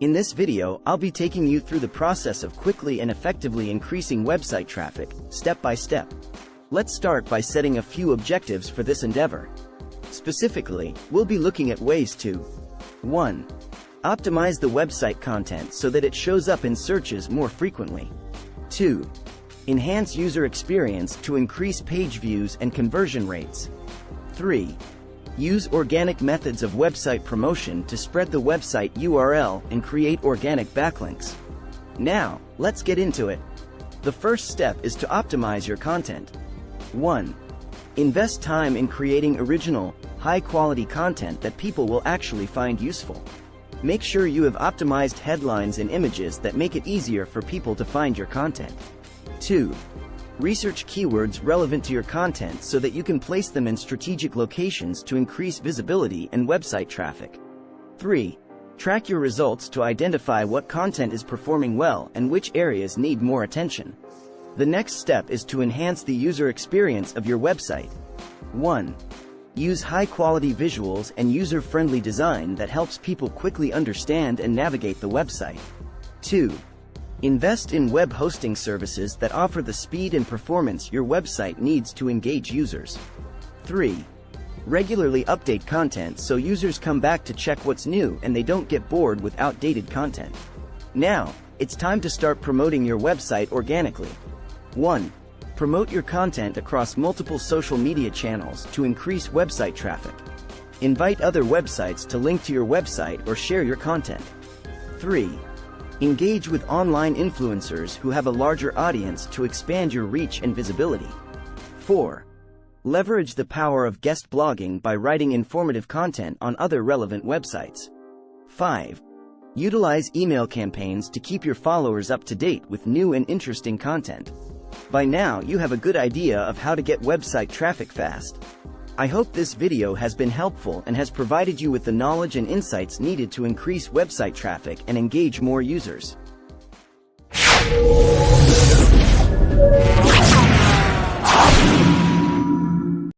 In this video, I'll be taking you through the process of quickly and effectively increasing website traffic, step by step. Let's start by setting a few objectives for this endeavor. Specifically, we'll be looking at ways to 1. Optimize the website content so that it shows up in searches more frequently. 2. Enhance user experience to increase page views and conversion rates. 3. Use organic methods of website promotion to spread the website URL and create organic backlinks. Now, let's get into it. The first step is to optimize your content. 1. Invest time in creating original, high-quality content that people will actually find useful. Make sure you have optimized headlines and images that make it easier for people to find your content. 2. Research keywords relevant to your content so that you can place them in strategic locations to increase visibility and website traffic. 3. Track your results to identify what content is performing well and which areas need more attention. The next step is to enhance the user experience of your website. 1. Use high-quality visuals and user-friendly design that helps people quickly understand and navigate the website. 2. Invest in web hosting services that offer the speed and performance your website needs to engage users. 3. Regularly update content so users come back to check what's new and they don't get bored with outdated content. Now, it's time to start promoting your website organically. 1. Promote your content across multiple social media channels to increase website traffic. Invite other websites to link to your website or share your content. 3. Engage with online influencers who have a larger audience to expand your reach and visibility. 4. Leverage the power of guest blogging by writing informative content on other relevant websites. 5. Utilize email campaigns to keep your followers up to date with new and interesting content. By now, you have a good idea of how to get website traffic fast. I hope this video has been helpful and has provided you with the knowledge and insights needed to increase website traffic and engage more users.